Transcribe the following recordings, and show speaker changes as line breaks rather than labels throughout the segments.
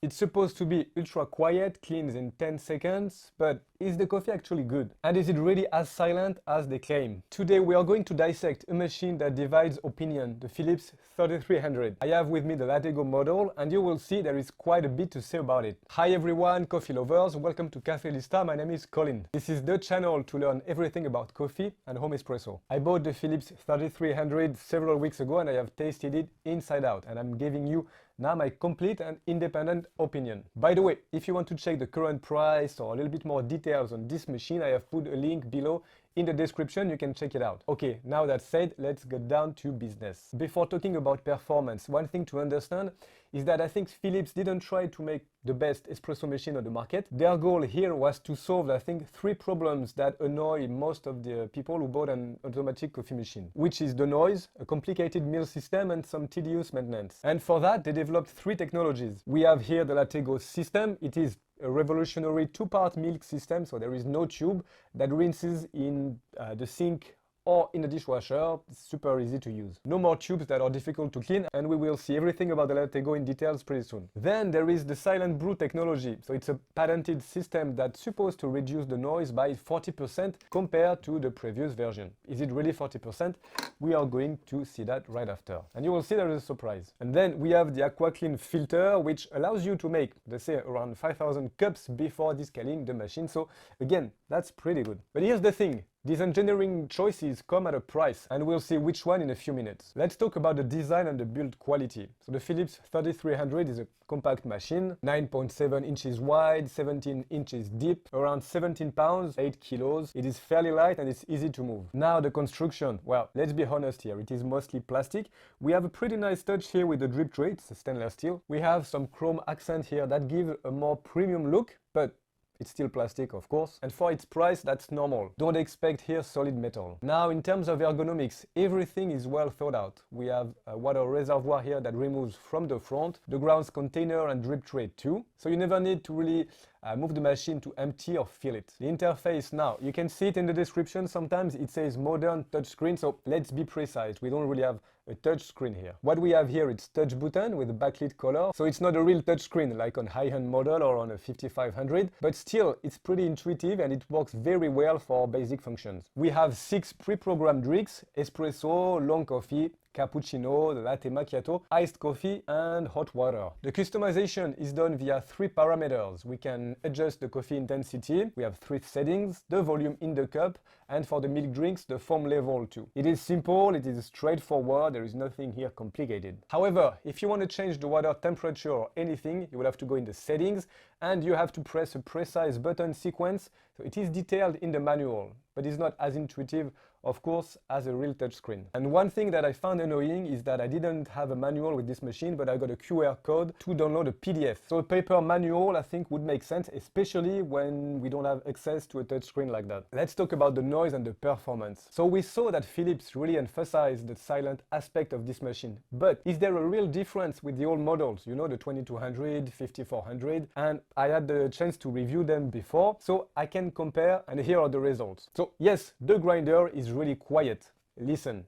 It's supposed to be ultra quiet, cleans in 10 seconds, but is the coffee actually good? And is it really as silent as they claim? Today we are going to dissect a machine that divides opinion, the Philips 3300. I have with me the LatteGo model, and you will see there is quite a bit to say about it. Hi everyone, coffee lovers, welcome to Cafe Lista. My name is Colin. This is the channel to learn everything about coffee and home espresso. I bought the Philips 3300 several weeks ago and I have tasted it inside out, and I'm giving you now my complete and independent opinion. By the way, if you want to check the current price or a little bit more details on this machine, I have put a link below in the description, you can check it out. Okay, now that said, let's get down to business. Before talking about performance, one thing to understand is that I think Philips didn't try to make the best espresso machine on the market. Their goal here was to solve, I think, 3 problems that annoy most of the people who bought an automatic coffee machine, which is the noise, a complicated mill system, and some tedious maintenance. And for that, they developed 3 technologies. We have here the LatteGo system. It is a revolutionary 2-part milk system, so there is no tube that rinses in the sink or in the dishwasher. It's super easy to use. No more tubes that are difficult to clean, and we will see everything about the LatteGo in details pretty soon. Then there is the SilentBrew technology. So it's a patented system that's supposed to reduce the noise by 40% compared to the previous version. Is it really 40%? We are going to see that right after. And you will see there is a surprise. And then we have the AquaClean filter, which allows you to make, let's say, around 5,000 cups before descaling the machine. So again, that's pretty good. But here's the thing. These engineering choices come at a price, and we'll see which one in a few minutes. Let's talk about the design and the build quality. So the Philips 3300 is a compact machine, 9.7 inches wide, 17 inches deep, around 17 pounds, 8 kilos. It is fairly light and it's easy to move. Now the construction, well, let's be honest here, it is mostly plastic. We have a pretty nice touch here with the drip tray, it's a stainless steel. We have some chrome accent here that give a more premium look, but it's still plastic, of course, and for its price, that's normal. Don't expect here solid metal. Now, in terms of ergonomics, everything is well thought out. We have a water reservoir here that removes from the front, the grounds container and drip tray too, so you never need to really move the machine to empty or fill it. The interface, now, you can see it in the description. Sometimes it says modern touchscreen, so let's be precise. We don't really have a touch screen here. What we have here, it's touch button with a backlit color, so it's not a real touch screen like on high-end model or on a 5500, but still it's pretty intuitive and it works very well for basic functions. We have 6 pre-programmed drinks: espresso, long coffee, cappuccino, the latte macchiato, iced coffee, and hot water. The customization is done via 3 parameters. We can adjust the coffee intensity. We have 3 settings: the volume in the cup, and for the milk drinks, the foam level too. It is simple, it is straightforward, there is nothing here complicated. However, if you want to change the water temperature or anything, you will have to go in the settings, and you have to press a precise button sequence. So it is detailed in the manual, but it's not as intuitive, of course, as a real touchscreen. And one thing that I found annoying is that I didn't have a manual with this machine, but I got a QR code to download a PDF. So a paper manual, I think, would make sense, especially when we don't have access to a touchscreen like that. Let's talk about the noise and the performance. So we saw that Philips really emphasized the silent aspect of this machine. But is there a real difference with the old models? You know, the 2200, 5400, and I had the chance to review them before, so I can compare, and here are the results. So yes, the grinder is really quiet. Listen.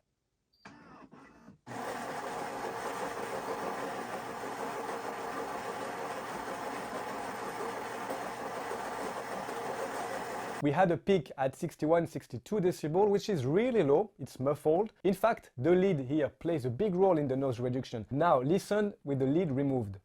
We had a peak at 61-62 decibel, which is really low. It's muffled. In fact, the lid here plays a big role in the noise reduction. Now listen with the lid removed.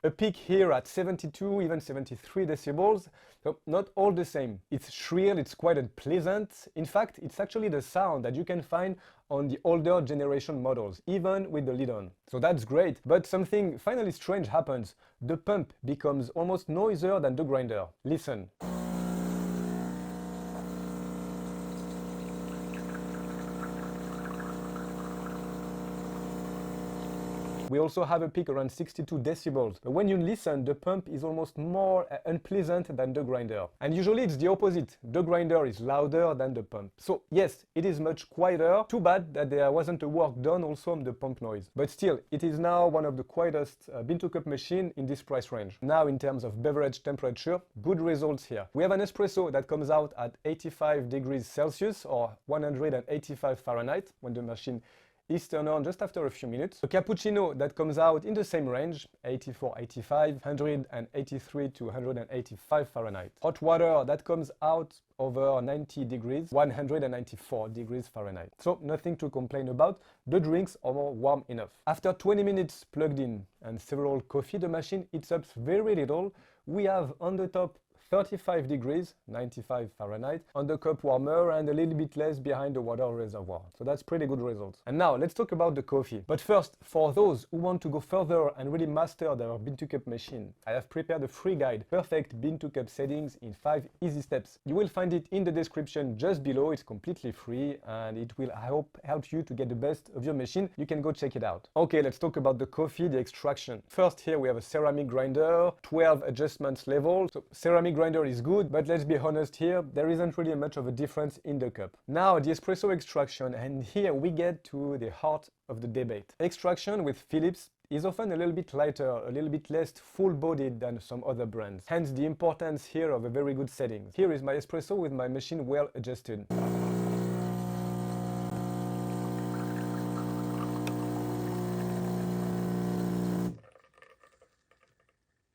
A peak here at 72, even 73 decibels, so not all the same. It's shrill, it's quite unpleasant. In fact, it's actually the sound that you can find on the older generation models, even with the lid on. So that's great, but something finally strange happens. The pump becomes almost noisier than the grinder. Listen. We also have a peak around 62 decibels. But when you listen, the pump is almost more unpleasant than the grinder. And usually it's the opposite. The grinder is louder than the pump. So yes, it is much quieter. Too bad that there wasn't a work done also on the pump noise. But still, it is now one of the quietest bean-to-cup machine in this price range. Now in terms of beverage temperature, good results here. We have an espresso that comes out at 85 degrees Celsius or 185 Fahrenheit when the machine is turned on just after a few minutes. A cappuccino that comes out in the same range, 84, 85, 183 to 185 Fahrenheit. Hot water that comes out over 90 degrees, 194 degrees Fahrenheit. So nothing to complain about. The drinks are more warm enough. After 20 minutes plugged in and several coffee, the machine heats up very little. We have on the top 35 degrees, 95 Fahrenheit, on the cup warmer and a little bit less behind the water reservoir. So that's pretty good results. And now let's talk about the coffee. But first, for those who want to go further and really master their bean-to-cup machine, I have prepared a free guide, Perfect Bean-to-Cup Settings in 5 easy steps. You will find it in the description just below. It's completely free and it will, I hope, help you to get the best of your machine. You can go check it out. Okay, let's talk about the coffee, the extraction. First, here we have a ceramic grinder, 12 adjustments level. So ceramic grinder is good, but let's be honest here, there isn't really much of a difference in the cup. Now the espresso extraction, and here we get to the heart of the debate. Extraction with Philips is often a little bit lighter, a little bit less full-bodied than some other brands. Hence the importance here of a very good setting. Here is my espresso with my machine well adjusted.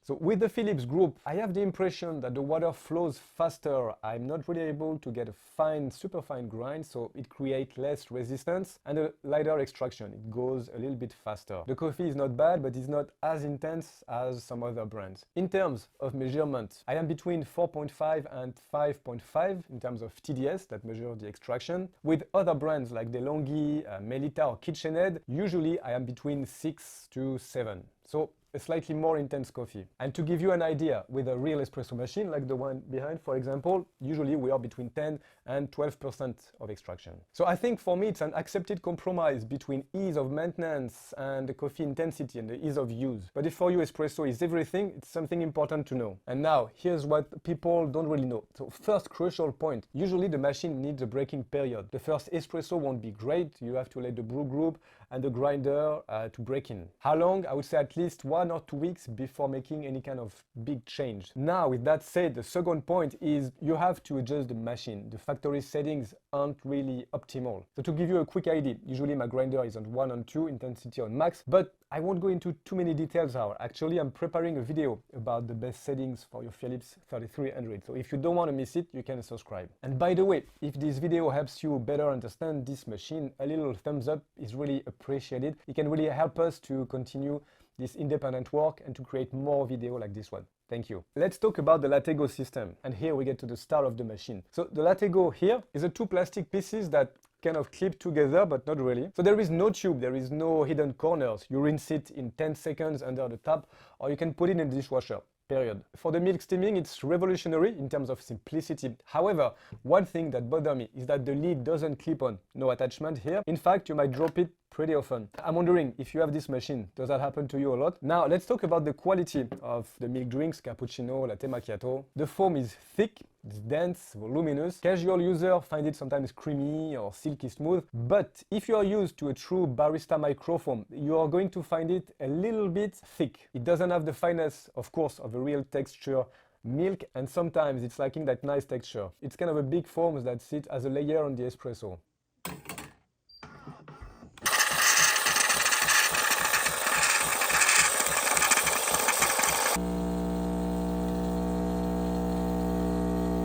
So with the Philips group, I have the impression that the water flows faster. I'm not really able to get a fine, super fine grind, so it creates less resistance and a lighter extraction. It goes a little bit faster. The coffee is not bad, but it's not as intense as some other brands. In terms of measurement, I am between 4.5 and 5.5 in terms of TDS, that measure the extraction. With other brands like DeLonghi, Melita or KitchenAid, usually I am between 6 to 7. So a slightly more intense coffee. And to give you an idea, with a real espresso machine like the one behind, for example, usually we are between 10 and 12% of extraction. So I think for me it's an accepted compromise between ease of maintenance and the coffee intensity and the ease of use. But if for you espresso is everything, it's something important to know. And now here's what people don't really know. So first crucial point, usually the machine needs a breaking period. The first espresso won't be great, you have to let the brew group and the grinder to break in. How long? I would say at least 1 or 2 weeks before making any kind of big change. Now, with that said, the second point is you have to adjust the machine. The factory settings aren't really optimal. So to give you a quick idea, usually my grinder is on 1 and 2, intensity on max, but I won't go into too many details now. Actually, I'm preparing a video about the best settings for your Philips 3300. So if you don't want to miss it, you can subscribe. And by the way, if this video helps you better understand this machine, a little thumbs up is really appreciated. It can really help us to continue this independent work and to create more video like this one. Thank you. Let's talk about the LatteGo system. And here we get to the start of the machine. So the LatteGo here is a 2 plastic pieces that kind of clip together, but not really. So there is no tube, there is no hidden corners. You rinse it in 10 seconds under the tap, or you can put it in the dishwasher. Period. For the milk steaming, it's revolutionary in terms of simplicity. However, one thing that bothers me is that the lid doesn't clip on. No attachment here. In fact, you might drop it pretty often. I'm wondering if you have this machine, does that happen to you a lot? Now, let's talk about the quality of the milk drinks, cappuccino, latte macchiato. The foam is thick, it's dense, voluminous. Casual user find it sometimes creamy or silky smooth, but if you are used to a true barista microfoam, you are going to find it a little bit thick. It doesn't have the fineness, of course, of a real texture milk, and sometimes it's lacking that nice texture. It's kind of a big foam that sits as a layer on the espresso.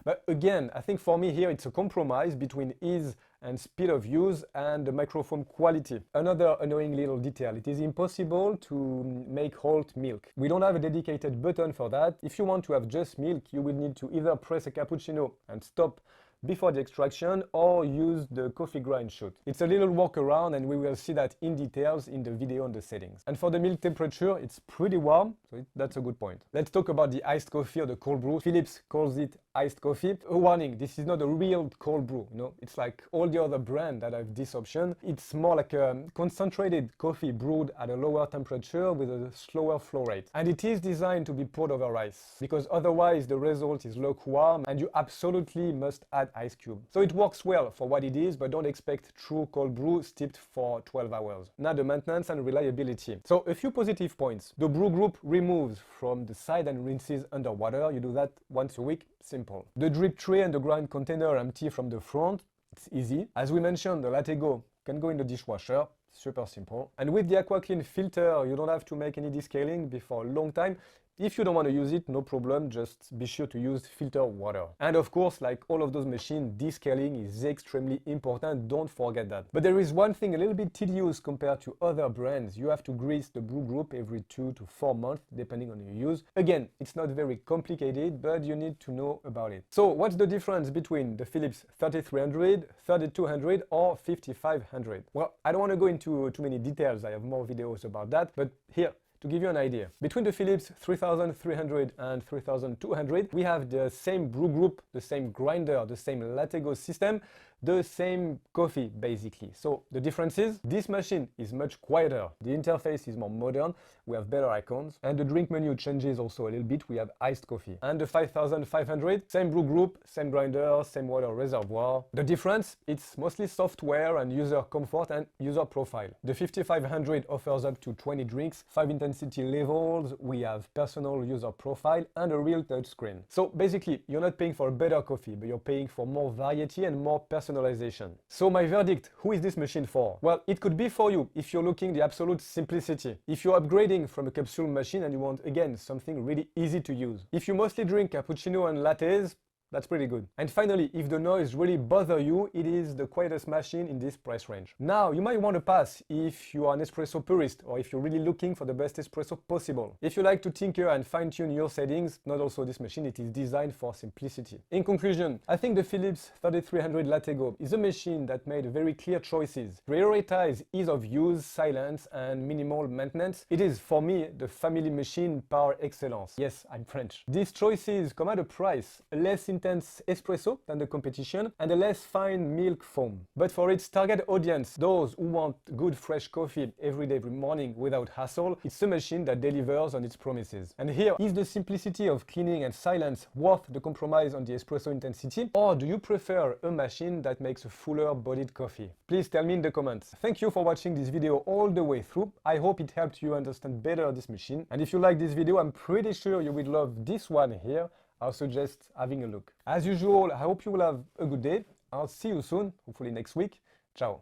But again, I think for me here it's a compromise between ease and speed of use and the microfoam quality. Another annoying little detail, it is impossible to make halt milk. We don't have a dedicated button for that. If you want to have just milk, you will need to either press a cappuccino and stop before the extraction or use the coffee grind chute. It's a little workaround and we will see that in details in the video on the settings. And for the milk temperature, it's pretty warm, so that's a good point. Let's talk about the iced coffee or the cold brew. Philips calls it iced coffee. A warning, this is not a real cold brew, you know, it's like all the other brands that have this option. It's more like a concentrated coffee brewed at a lower temperature with a slower flow rate. And it is designed to be poured over ice, because otherwise the result is lukewarm and you absolutely must add ice cube. So it works well for what it is, but don't expect true cold brew steeped for 12 hours. Now the maintenance and reliability. So a few positive points. The brew group removes from the side and rinses under water. You do that once a week, simple. The drip tray and the grind container empty from the front. It's easy. As we mentioned, the LatteGo can go in the dishwasher. Super simple. And with the AquaClean filter, you don't have to make any descaling before a long time. If you don't want to use it, no problem, just be sure to use filter water. And of course, like all of those machines, descaling is extremely important, don't forget that. But there is one thing a little bit tedious compared to other brands. You have to grease the brew group every 2 to 4 months, depending on your use. Again, it's not very complicated, but you need to know about it. So what's the difference between the Philips 3300, 3200 or 5500? Well, I don't want to go into too many details, I have more videos about that, but here, to give you an idea, between the Philips 3300 and 3200, we have the same brew group, the same grinder, the same LatteGo system, the same coffee basically. So the difference is this machine is much quieter, the interface is more modern, we have better icons, and the drink menu changes also a little bit, we have iced coffee. And the 5500, same brew group, same grinder, same water reservoir. The difference, it's mostly software and user comfort and user profile. The 5500 offers up to 20 drinks, 5 intensity levels, we have personal user profile and a real touchscreen. So basically, you're not paying for a better coffee, but you're paying for more variety and more personalization. So my verdict, who is this machine for? Well, it could be for you if you're looking the absolute simplicity. If you're upgrading from a capsule machine and you want, again, something really easy to use. If you mostly drink cappuccino and lattes, that's pretty good. And finally, if the noise really bothers you, it is the quietest machine in this price range. Now, you might want to pass if you are an espresso purist or if you're really looking for the best espresso possible. If you like to tinker and fine-tune your settings, not also this machine, it is designed for simplicity. In conclusion, I think the Philips 3300 LatteGo is a machine that made very clear choices. Prioritize ease of use, silence, and minimal maintenance. It is, for me, the family machine par excellence. Yes, I'm French. These choices come at a price, less intense espresso than the competition and a less fine milk foam. But for its target audience, those who want good fresh coffee every day, every morning without hassle, it's a machine that delivers on its promises. And here, is the simplicity of cleaning and silence worth the compromise on the espresso intensity? Or do you prefer a machine that makes a fuller bodied coffee? Please tell me in the comments. Thank you for watching this video all the way through. I hope it helped you understand better this machine. And if you like this video, I'm pretty sure you will love this one here. I'll suggest having a look. As usual, I hope you will have a good day. I'll see you soon, hopefully next week. Ciao.